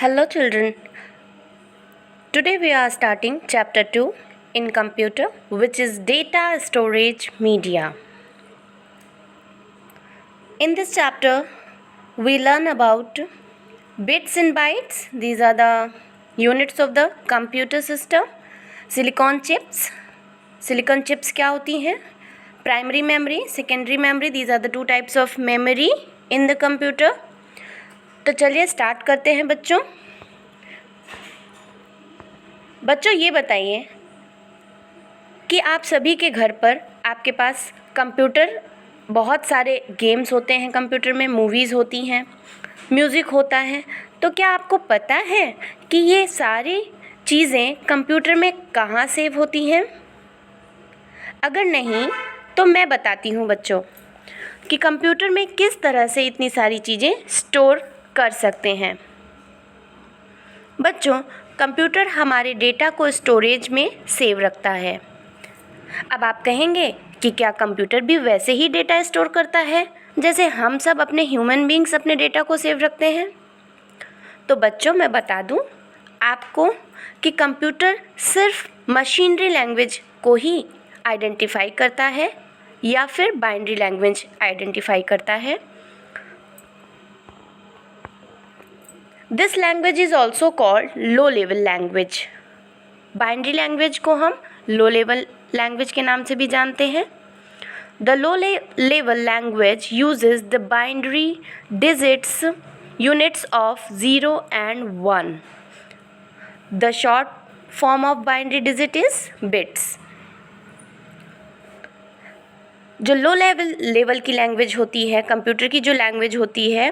Hello children. Today we are starting chapter 2 in computer, which is data storage media. In this chapter we learn about bits and bytes. These are the units of the computer system. Silicon chips. Silicon chips क्या होती हैं? Primary memory, secondary memory. These are the two types of memory in the computer. तो चलिए start करते हैं बच्चों. बच्चों ये बताइए कि आप सभी के घर पर आपके पास कंप्यूटर, बहुत सारे गेम्स होते हैं कंप्यूटर में, मूवीज़ होती हैं, म्यूज़िक होता है. तो क्या आपको पता है कि ये सारी चीज़ें कंप्यूटर में कहाँ सेव होती हैं? अगर नहीं तो मैं बताती हूँ बच्चों कि कंप्यूटर में किस तरह से इतनी सारी चीज़ें स्टोर कर सकते हैं. बच्चों, कंप्यूटर हमारे डेटा को स्टोरेज में सेव रखता है. अब आप कहेंगे कि क्या कंप्यूटर भी वैसे ही डेटा स्टोर करता है जैसे हम सब अपने ह्यूमन बीइंग्स अपने डेटा को सेव रखते हैं? तो बच्चों मैं बता दूं आपको कि कंप्यूटर सिर्फ मशीनरी लैंग्वेज को ही आइडेंटिफाई करता है या फिर बाइनरी लैंग्वेज आइडेंटिफाई करता है. This language is also called low level language. Binary language को हम लो लेवल लैंग्वेज के नाम से भी जानते हैं. The low level language uses the binary digits units of 0 and 1. The short form of binary digit is bits. जो low level की लैंग्वेज होती है, कंप्यूटर की जो लैंग्वेज होती है,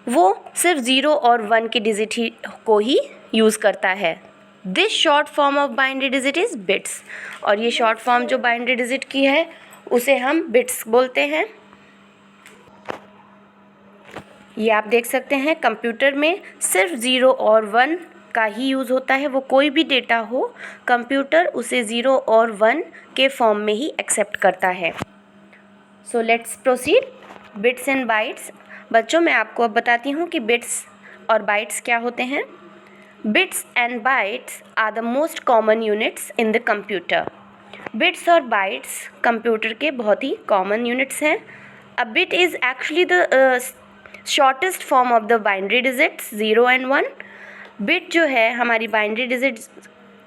वो सिर्फ 0 और 1 के डिजिट को ही यूज़ करता है. This short form of binary digit is bits. और ये शॉर्ट फॉर्म जो बाइनरी डिजिट की है उसे हम बिट्स बोलते हैं. ये आप देख सकते हैं कंप्यूटर में सिर्फ 0 और 1 का ही यूज़ होता है. वो कोई भी डेटा हो, कंप्यूटर उसे 0 और 1 के फॉर्म में ही एक्सेप्ट करता है. So let's proceed. Bits and bytes. बच्चों मैं आपको अब बताती हूँ कि बिट्स और बाइट्स क्या होते हैं. Bits and bytes are the most common units in the computer. Bits और बाइट्स कंप्यूटर के बहुत ही कॉमन यूनिट्स हैं. A bit is actually the shortest form of the binary digits 0 and 1. Bit जो है हमारी बाइनरी डिजिट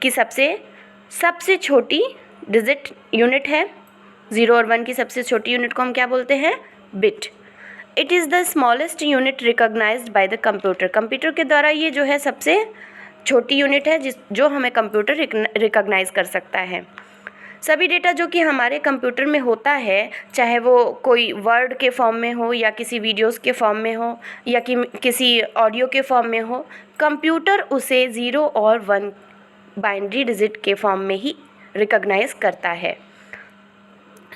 की सबसे छोटी डिजिट यूनिट है. 0 और 1 की सबसे छोटी यूनिट को हम क्या बोलते हैं? Bit. It is the smallest unit recognised by the computer. Computer के द्वारा ये जो है सबसे छोटी यूनिट है जो हमें कंप्यूटर रिकॉग्नाइज कर सकता है. सभी डेटा जो कि हमारे कंप्यूटर में होता है, चाहे वो कोई वर्ड के फॉर्म में हो या किसी वीडियोस के फॉर्म में हो या कि किसी ऑडियो के फॉर्म में हो, कंप्यूटर उसे 0 और 1 बाइनरी डिजिट के फॉर्म में ही रिकॉग्नाइज करता है.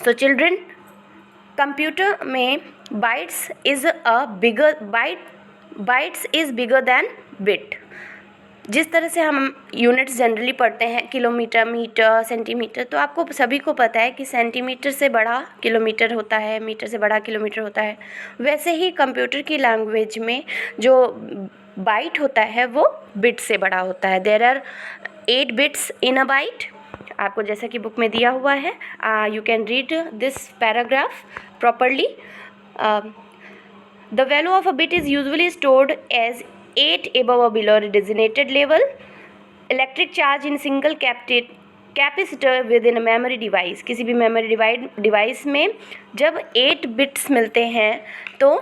सो चिल्ड्रन, कंप्यूटर में bytes is bigger than bit. जिस तरह से हम यूनिट्स जनरली पढ़ते हैं, किलोमीटर, मीटर, सेंटीमीटर, तो आपको सभी को पता है कि सेंटीमीटर से बड़ा किलोमीटर होता है, मीटर से बड़ा किलोमीटर होता है. वैसे ही कंप्यूटर की लैंग्वेज में जो बाइट होता है वो बिट से बड़ा होता है. There are 8 bits in a byte. आपको जैसा कि बुक में दिया हुआ है, you can read this paragraph properly. The value of a bit is usually stored as 8 above or below a designated level. Electric charge in single capacitor within a memory device. किसी भी memory device में जब 8 bits मिलते हैं तो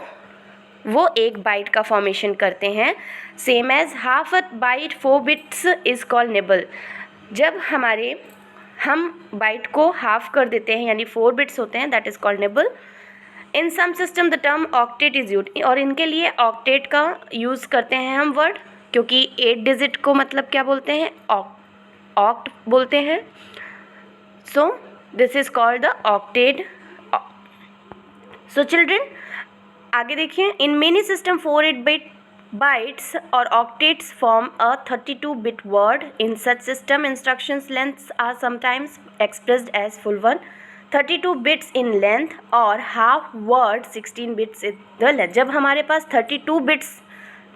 वो 1 bite का formation करते हैं. Same as half a byte 4 bits is called nibble. जब हम बाइट को हाफ कर देते हैं यानी 4 बिट्स होते हैं, that is called nibble. In some system the term octet is used. और इनके लिए ऑक्टेट का यूज़ करते हैं हम वर्ड, क्योंकि 8 डिजिट को मतलब क्या बोलते हैं? ऑक्ट बोलते हैं. सो this is called the octet. So children आगे देखिए. In many system 4 8 bytes or octets form a 32-bit word. In such system, instructions lengths are sometimes expressed as full one. 32 bits in length और half word 16 bits in the length. जब हमारे पास 32 बिट्स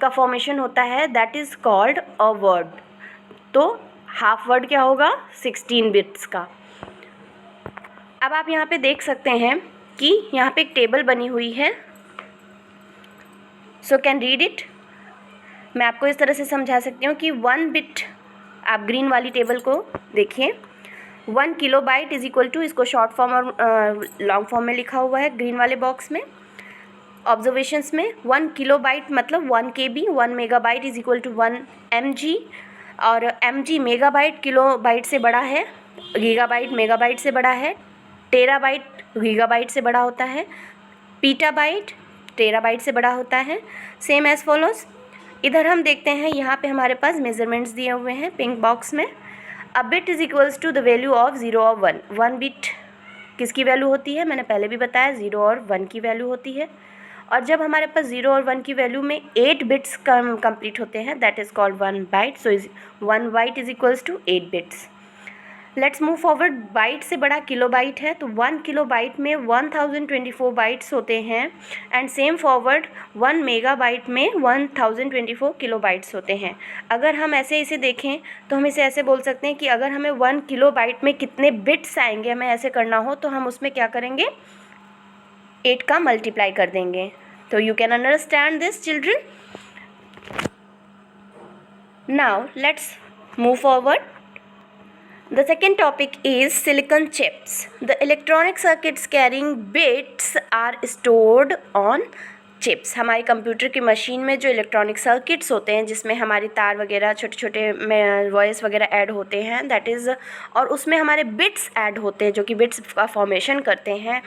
का formation होता है, that is called a word. तो half word क्या होगा, 16 बिट्स का। अब आप यहाँ पे देख सकते हैं कि यहाँ पे एक टेबल बनी हुई है, सो कैन रीड इट। मैं आपको इस तरह से समझा सकती हूँ कि 1 बिट, आप ग्रीन वाली टेबल को देखिए, 1 किलोबाइट इज इक्वल टू, इसको शॉर्ट फॉर्म और लॉन्ग फॉर्म में लिखा हुआ है ग्रीन वाले बॉक्स में। ऑब्जर्वेशंस में 1 किलोबाइट मतलब 1 KB, 1 megabyte is equal to 1 MG, और MG मेगाबाइट किलोबाइट से बड़ा है, गीगाबाइट मेगाबाइट से बड़ा है, टेराबाइट गीगाबाइट से बड़ा होता है, पीटाबाइट टेराबाइट से बड़ा होता है। Same as follows. इधर हम देखते हैं, यहाँ पे हमारे पास मेजरमेंट्स दिए हुए हैं पिंक बॉक्स में। A bit is equals to the value of 0 और 1। 1 बिट किसकी वैल्यू होती है, मैंने पहले भी बताया, 0 और 1 की वैल्यू होती है। और जब हमारे पास 0 और 1 की वैल्यू में 8 बिट्स कंप्लीट होते हैं, that is called 1 byte. So 1 byte is equals to 8 bits. Let's move forward. Byte से बड़ा किलोबाइट है, तो 1 किलोबाइट में 1024 बाइट्स होते हैं, एंड सेम फॉरवर्ड 1 मेगाबाइट में 1024 किलोबाइट्स होते हैं। अगर हम ऐसे इसे देखें तो हम इसे ऐसे बोल सकते हैं कि अगर हमें 1 किलोबाइट में कितने बिट्स आएंगे, हमें ऐसे करना हो तो हम उसमें क्या करेंगे, 8 का मल्टीप्लाई कर देंगे। तो you can understand this children. Now let's move forward. The second topic is silicon chips. The electronic circuits carrying bits are stored on chips. हमारे कंप्यूटर की मशीन में जो इलेक्ट्रॉनिक सर्किट्स होते हैं, जिसमें हमारी तार वगैरह छोटे छोटे वॉइस वगैरह ऐड होते हैं, दैट इज़, और उसमें हमारे बिट्स ऐड होते हैं जो कि बिट्स का फॉर्मेशन करते हैं,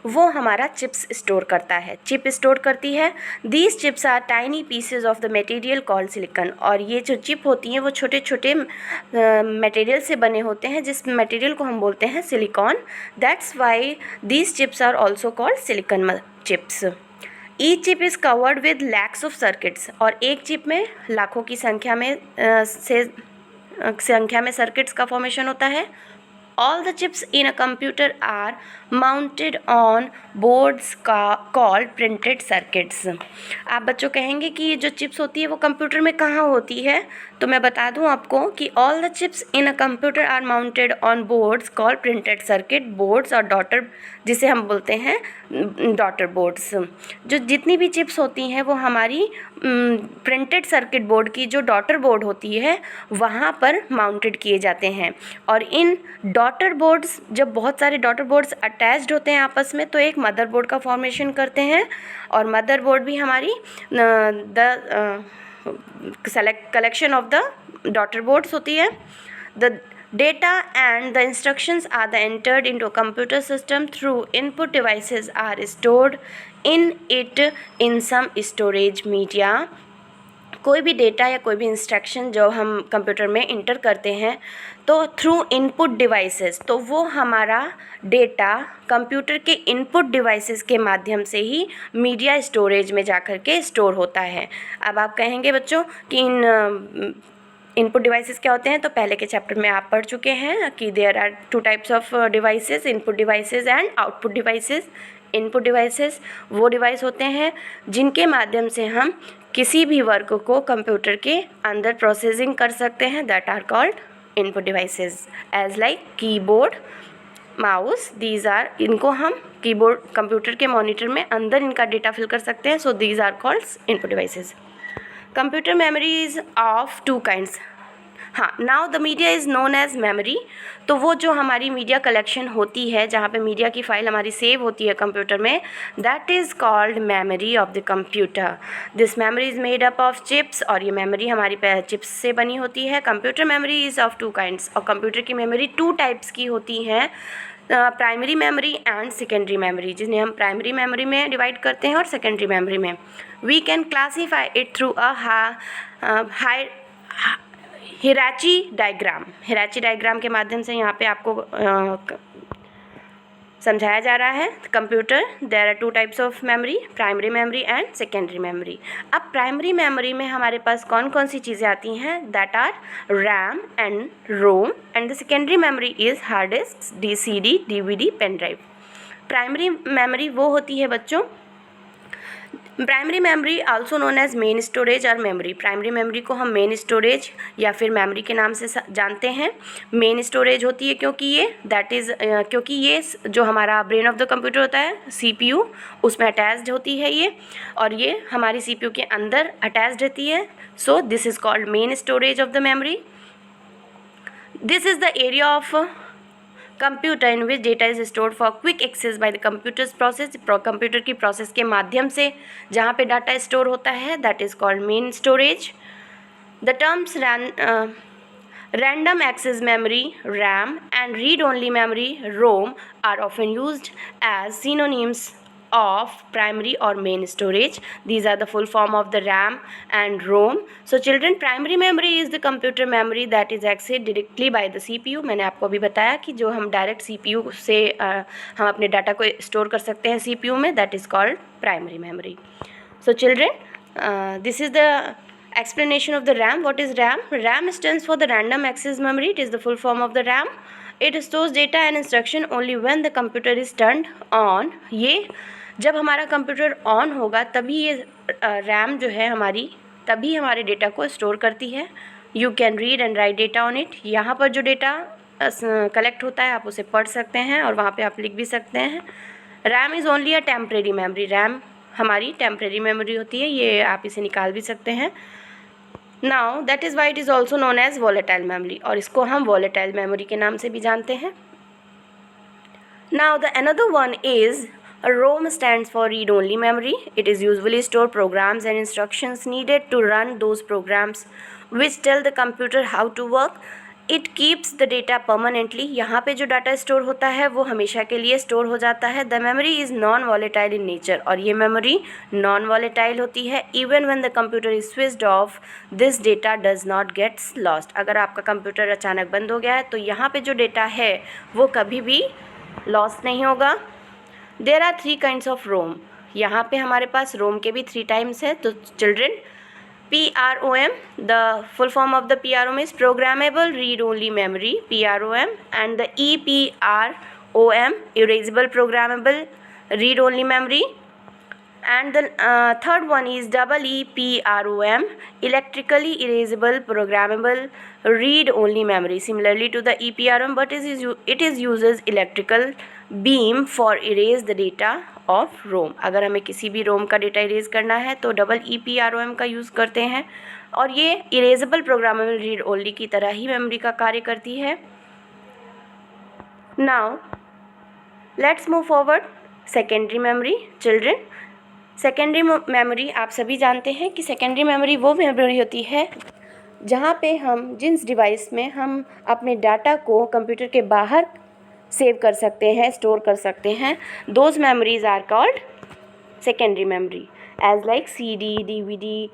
वो हमारा चिप्स स्टोर करता है, चिप स्टोर करती है। These chips are tiny pieces of the material called silicon. और ये जो चिप होती हैं वो छोटे छोटे मटेरियल से बने होते हैं, जिस मटेरियल को हम बोलते हैं silicon. That's why these chips are also called silicon chips. Each chip is covered with lakhs of circuits. और एक चिप में लाखों की संख्या में सर्किट्स का फॉर्मेशन होता है। All the chips in a computer are mounted on boards called printed circuits. आप बच्चों कहेंगे कि ये जो चिप्स होती है वो कंप्यूटर में कहाँ होती है, तो मैं बता दूं आपको कि all the chips in a computer are mounted on boards called printed circuit boards, और डॉटर जिसे हम बोलते हैं डॉटर बोर्ड्स। जो जितनी भी चिप्स होती हैं वो हमारी प्रिंटेड सर्किट बोर्ड की जो डॉटर बोर्ड होती है वहाँ पर माउंटेड किए जाते हैं। और इन डॉटर बोर्ड्स, जब बहुत सारे डॉटर बोर्ड्स अटैच्ड होते हैं आपस में, तो एक मदर बोर्ड का फॉर्मेशन करते हैं। और मदर बोर्ड भी हमारी the collection of the daughter boards होती है। The data and the instructions are entered into a computer system through input devices are stored in it in some storage media. कोई भी data या कोई भी instruction जो हम कंप्यूटर में इंटर करते हैं तो थ्रू इनपुट डिवाइसेस, तो वो हमारा डेटा कंप्यूटर के इनपुट डिवाइसेस के माध्यम से ही मीडिया स्टोरेज में जाकर के स्टोर होता है। अब आप कहेंगे बच्चों कि इन इनपुट डिवाइसेस क्या होते हैं, तो पहले के चैप्टर में आप पढ़ चुके हैं कि there are 2 types of devices, input devices and output devices. Input devices वो डिवाइस होते हैं जिनके माध्यम से हम किसी भी वर्क को कंप्यूटर के अंदर प्रोसेसिंग कर सकते हैं, that are called input devices, as like keyboard, mouse. These are, इनको हम कीबोर्ड कंप्यूटर के मॉनिटर में अंदर इनका डेटा फिल कर सकते हैं, so these are called input devices. Computer memory is of 2 kinds. हाँ, now the media is known as memory. तो वो जो हमारी मीडिया कलेक्शन होती है, जहाँ पे मीडिया की फ़ाइल हमारी सेव होती है कंप्यूटर में, that is called memory of the computer. This memory is made up of chips. और ये मेमोरी हमारी चिप्स से बनी होती है। Computer memory is of 2 kinds. और कंप्यूटर की मेमोरी 2 टाइप्स की होती हैं, primary memory and secondary memory, जिन्हें हम प्राइमरी मेमोरी में डिवाइड करते हैं और सेकेंडरी मेमोरी में। We can classify it through a hierarchy diagram. Hierarchy diagram के माध्यम से यहाँ पे आपको समझाया जा रहा है। Computer, there are 2 types of memory, primary memory and secondary memory. अब प्राइमरी मेमोरी में हमारे पास कौन कौन सी चीज़ें आती हैं, that are RAM and ROM, and the secondary memory is hard disk, DCD, DVD, pen drive. Primary memory वो होती है बच्चों primary memory also known as main storage और मेमोरी। प्राइमरी मेमोरी को हम मेन स्टोरेज या फिर मेमोरी के नाम से जानते हैं। मेन स्टोरेज होती है क्योंकि ये जो हमारा ब्रेन ऑफ द कंप्यूटर होता है CPU, उसमें अटैच्ड होती है ये, और ये हमारी CPU के अंदर अटैच्ड रहती है। So this is called main storage of the memory. This is the area of computer in which data is stored for quick access by the computer's process. Computer की प्रोसेस के माध्यम से जहाँ पे डाटा स्टोर होता है that is called main storage. The terms random access memory RAM and read only memory ROM are often used as synonyms of primary or main storage. These are the full form of the RAM and ROM. So children, primary memory is the computer memory that is accessed directly by the CPU. मैंने आपको अभी बताया कि जो हम direct CPU से हम अपने डाटा को स्टोर कर सकते हैं CPU में, that is called primary memory. So children, this is the explanation of the RAM. What is RAM? RAM stands for the random access memory. It is the full form of the RAM. It stores data and instruction only when the computer is turned on. ये जब हमारा computer on होगा तभी ये RAM जो है हमारी तभी हमारे डेटा को स्टोर करती है। You can read and write data on it. यहाँ पर जो डेटा कलेक्ट होता है आप उसे पढ़ सकते हैं और वहाँ पे आप लिख भी सकते हैं। RAM is only a temporary memory. RAM हमारी टेम्परेरी मेमोरी होती है, ये आप इसे निकाल भी सकते हैं। Now that is why it is also known as volatile memory, और इसको हम वॉलेटाइल मेमोरी के नाम से भी जानते हैं। Now the another one is ROM stands for read only memory. It is usually store programs and instructions needed to run those programs which tell the computer how to work. It keeps the data permanently. यहाँ पे जो data store होता है वो हमेशा के लिए store हो जाता है। The memory is non-volatile in nature. और ये मेमोरी non-volatile होती है। Even when the computer is switched off, this data does not get lost. अगर आपका कंप्यूटर अचानक बंद हो गया है तो यहाँ पे जो डेटा है वो कभी भी लॉस्ट नहीं होगा। There are 3 kinds of ROM. यहाँ पे हमारे पास ROM के भी 3 टाइप्स है। तो children, PROM, the full form of the PROM is programmable read only memory, PROM, and the EPROM, erasable programmable read only memory, and the third one is EEPROM, electrically erasable programmable read only memory, similarly to the EPROM, but it is uses electrical beam for erase the data of ROM. अगर हमें किसी भी ROM का data erase करना है तो EEPROM का use करते हैं, और ये इरेजेबल प्रोग्रामेबल रीड ओनली की तरह ही मेमोरी का कार्य करती है। Now let's move forward secondary memory. Children, secondary memory आप सभी जानते हैं कि सेकेंडरी मेमोरी वो मेमोरी होती है जहाँ पे हम जिस डिवाइस में हम अपने डाटा को कंप्यूटर के बाहर सेव कर सकते हैं, स्टोर कर सकते हैं, those memories are called secondary memory, as like CD, DVD,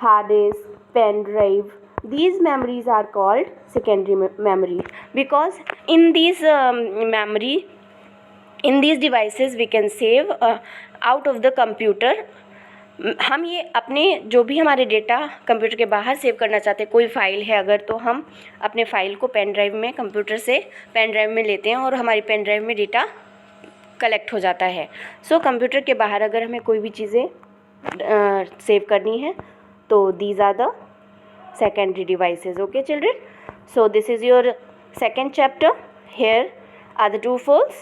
hard disk, pen drive. These memories are called secondary memory because in these devices we can save out of the computer. हम ये अपने जो भी हमारे data computer के बाहर save करना चाहते हैं, कोई फ़ाइल है अगर, तो हम अपने फ़ाइल को पेन ड्राइव में कंप्यूटर से पेन ड्राइव में लेते हैं और हमारी पेन ड्राइव में डेटा कलेक्ट हो जाता है। सो कंप्यूटर के बाहर अगर हमें कोई भी चीज़ें सेव करनी है तो these are the secondary devices. Okay children, so this is your second chapter. Here are the true false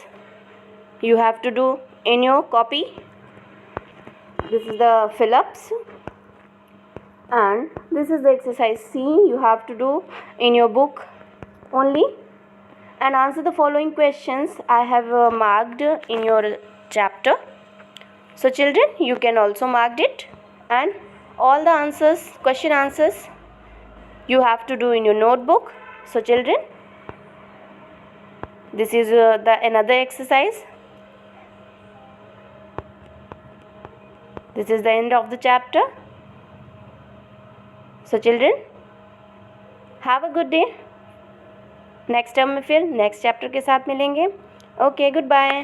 you have to do in your copy. This is the fill-ups and this is the exercise C you have to do in your book only, and answer the following questions I have marked in your chapter. So children, you can also mark it, and all the answers, question answers you have to do in your notebook. So children, this is the another exercise. This is the end of the chapter. So children, have a good day. Next term में फिर next chapter के साथ मिलेंगे. Okay, good bye.